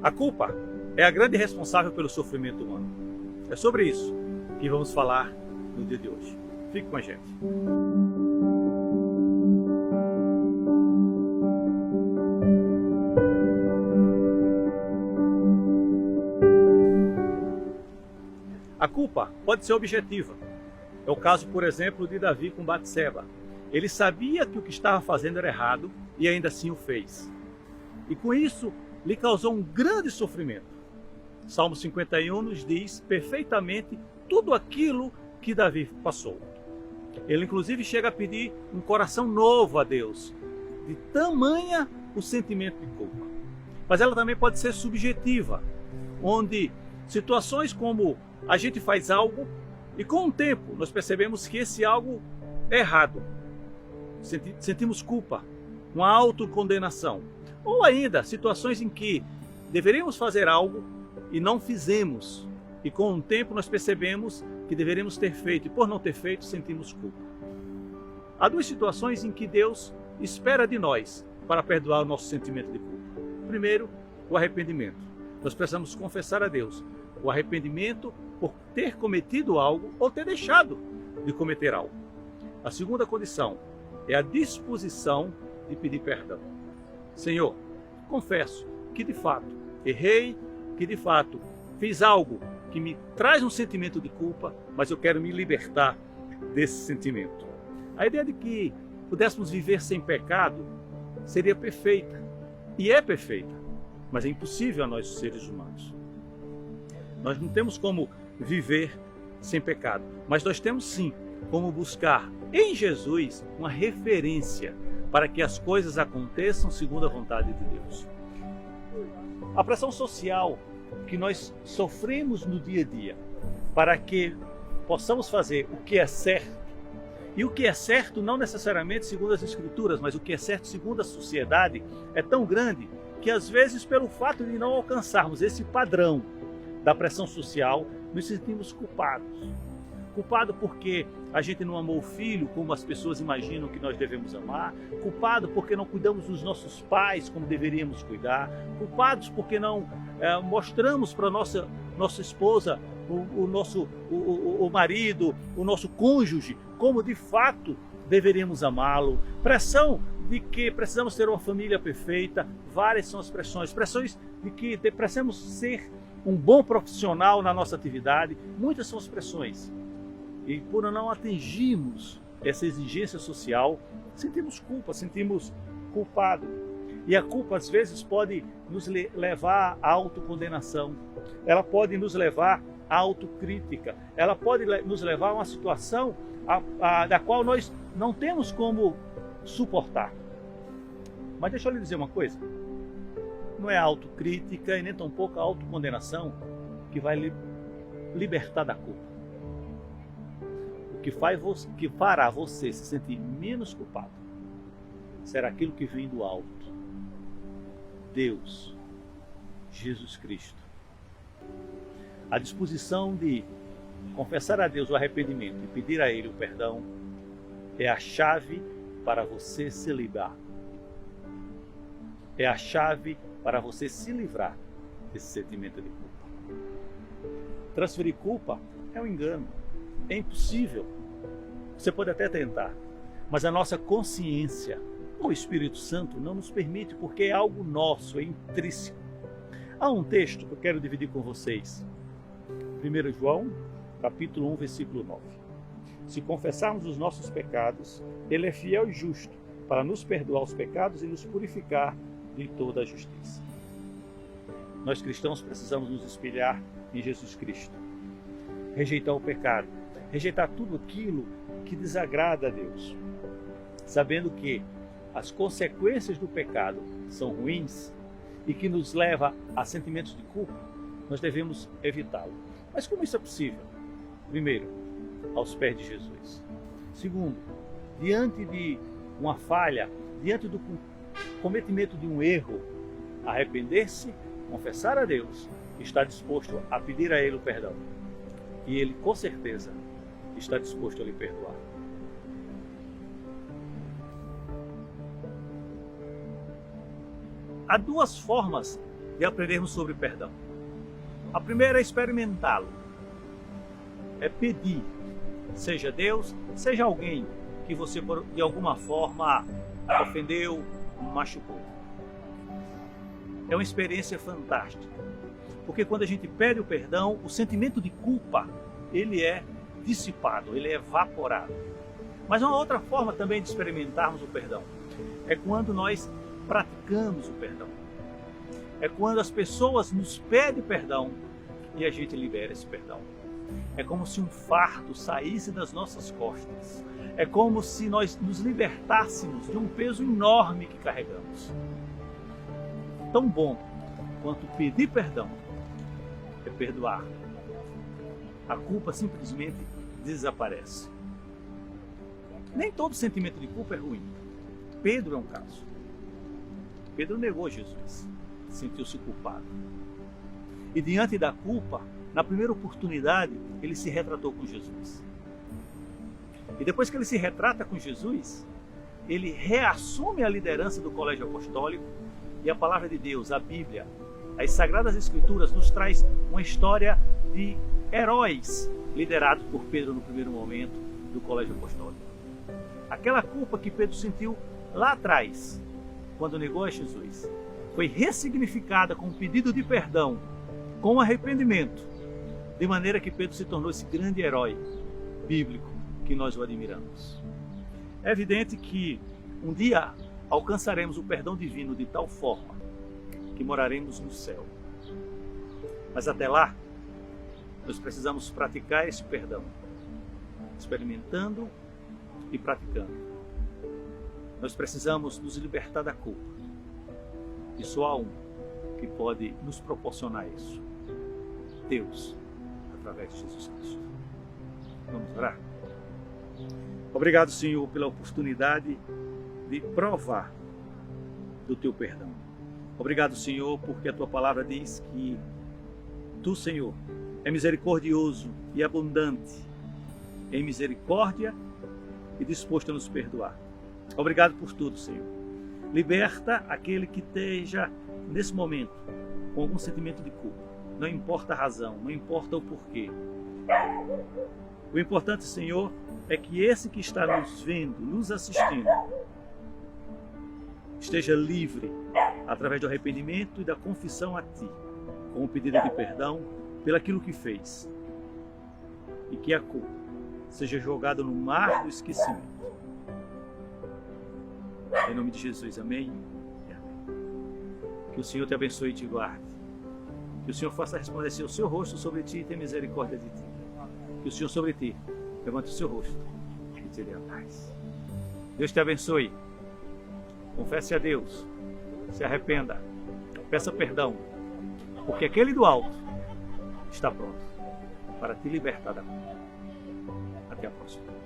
A culpa é a grande responsável pelo sofrimento humano. É sobre isso que vamos falar no dia de hoje. Fique com a gente. A culpa pode ser objetiva. É o caso, por exemplo, de Davi com Batseba. Ele sabia que o que estava fazendo era errado e ainda assim o fez. E com isso, lhe causou um grande sofrimento. Salmo 51 nos diz perfeitamente tudo aquilo que Davi passou. Ele inclusive chega a pedir um coração novo a Deus, de tamanha o sentimento de culpa. Mas ela também pode ser subjetiva, onde situações como a gente faz algo e com o tempo nós percebemos que esse algo é errado. Sentimos culpa, uma autocondenação. Ou ainda, situações em que deveríamos fazer algo e não fizemos. E com o tempo nós percebemos que deveríamos ter feito. E por não ter feito, sentimos culpa. Há duas situações em que Deus espera de nós para perdoar o nosso sentimento de culpa. Primeiro, o arrependimento. Nós precisamos confessar a Deus o arrependimento por ter cometido algo ou ter deixado de cometer algo. A segunda condição é a disposição de pedir perdão. Senhor, confesso que de fato errei, que de fato fiz algo que me traz um sentimento de culpa, mas eu quero me libertar desse sentimento. A ideia de que pudéssemos viver sem pecado seria perfeita, e é perfeita, mas é impossível a nós, seres humanos. Nós não temos como viver sem pecado, mas nós temos sim como buscar em Jesus uma referência para que as coisas aconteçam segundo a vontade de Deus. A pressão social que nós sofremos no dia a dia para que possamos fazer o que é certo, e o que é certo não necessariamente segundo as Escrituras, mas o que é certo segundo a sociedade, é tão grande que às vezes pelo fato de não alcançarmos esse padrão da pressão social, nos sentimos culpados. Culpado porque a gente não amou o filho como as pessoas imaginam que nós devemos amar. Culpado porque não cuidamos dos nossos pais como deveríamos cuidar. Culpados porque não mostramos para nossa esposa, o marido, o nosso cônjuge, como de fato deveríamos amá-lo. Pressão de que precisamos ter uma família perfeita. Várias são as pressões. Pressões de que precisamos ser um bom profissional na nossa atividade. Muitas são as pressões. E por não atingirmos essa exigência social, sentimos culpa, sentimos culpado. E a culpa às vezes pode nos levar à autocondenação, ela pode nos levar à autocrítica, ela pode nos levar a uma situação da qual nós não temos como suportar. Mas deixa eu lhe dizer uma coisa, não é a autocrítica e nem tampouco a autocondenação que vai lhe libertar da culpa. O que fará você se sentir menos culpado será aquilo que vem do alto. Deus, Jesus Cristo. A disposição de confessar a Deus o arrependimento e pedir a Ele o perdão é a chave para você se livrar. É a chave para você se livrar desse sentimento de culpa. Transferir culpa é um engano. É impossível. Você pode até tentar, mas a nossa consciência, o Espírito Santo, não nos permite, porque é algo nosso, é intrínseco. Há um texto que eu quero dividir com vocês. 1 João, capítulo 1, versículo 9. Se confessarmos os nossos pecados, Ele é fiel e justo para nos perdoar os pecados e nos purificar de toda a justiça. Nós cristãos precisamos nos espelhar em Jesus Cristo. Rejeitar o pecado, rejeitar tudo aquilo que desagrada a Deus, sabendo que as consequências do pecado são ruins e que nos leva a sentimentos de culpa, nós devemos evitá-lo. Mas como isso é possível? Primeiro, aos pés de Jesus. Segundo, diante de uma falha, diante do cometimento de um erro, arrepender-se, confessar a Deus, estar disposto a pedir a Ele o perdão. E Ele, com certeza, está disposto a lhe perdoar. há duas formas de aprendermos sobre perdão. A primeira é experimentá-lo. É pedir, seja Deus, seja alguém que você de alguma forma ofendeu, machucou. É uma experiência fantástica, porque quando a gente pede o perdão, o sentimento de culpa, ele é dissipado, ele é evaporado. Mas uma outra forma também de experimentarmos o perdão é quando nós praticamos o perdão. É quando as pessoas nos pedem perdão e a gente libera esse perdão. É como se um fardo saísse das nossas costas. É como se nós nos libertássemos de um peso enorme que carregamos. Tão bom quanto pedir perdão é perdoar. A culpa simplesmente desaparece. Nem todo sentimento de culpa é ruim. Pedro é um caso. Pedro negou Jesus, sentiu-se culpado. E diante da culpa, na primeira oportunidade, ele se retratou com Jesus. E depois que ele se retrata com Jesus, ele reassume a liderança do colégio apostólico e a palavra de Deus, a Bíblia, as Sagradas Escrituras nos traz uma história de heróis liderados por Pedro no primeiro momento do colégio apostólico. Aquela culpa que Pedro sentiu lá atrás, quando negou a Jesus, foi ressignificada com um pedido de perdão, com arrependimento, de maneira que Pedro se tornou esse grande herói bíblico que nós o admiramos. É evidente que um dia alcançaremos o perdão divino de tal forma que moraremos no céu. Mas até lá, nós precisamos praticar esse perdão, experimentando e praticando. Nós precisamos nos libertar da culpa. E só há um que pode nos proporcionar isso: Deus, através de Jesus Cristo. Vamos orar? Obrigado, Senhor, pela oportunidade de provar do teu perdão. Obrigado, Senhor, porque a tua palavra diz que tu, Senhor, é misericordioso e abundante em misericórdia e disposto a nos perdoar. Obrigado por tudo, Senhor. Liberta aquele que esteja nesse momento com algum sentimento de culpa. Não importa a razão, não importa o porquê. O importante, Senhor, é que esse que está nos vendo, nos assistindo, esteja livre através do arrependimento e da confissão a Ti, com o pedido de perdão pelaquilo que fez. E que a culpa seja jogada no mar do esquecimento. Em nome de Jesus, amém e amém. Que o Senhor te abençoe e te guarde. Que o Senhor faça resplandecer o seu rosto sobre ti e tenha misericórdia de ti. Que o Senhor sobre ti levante o seu rosto e te dê a paz. Deus te abençoe. Confesse a Deus. Se arrependa. Peça perdão. Porque aquele do alto está pronto para te libertar da culpa. Até a próxima.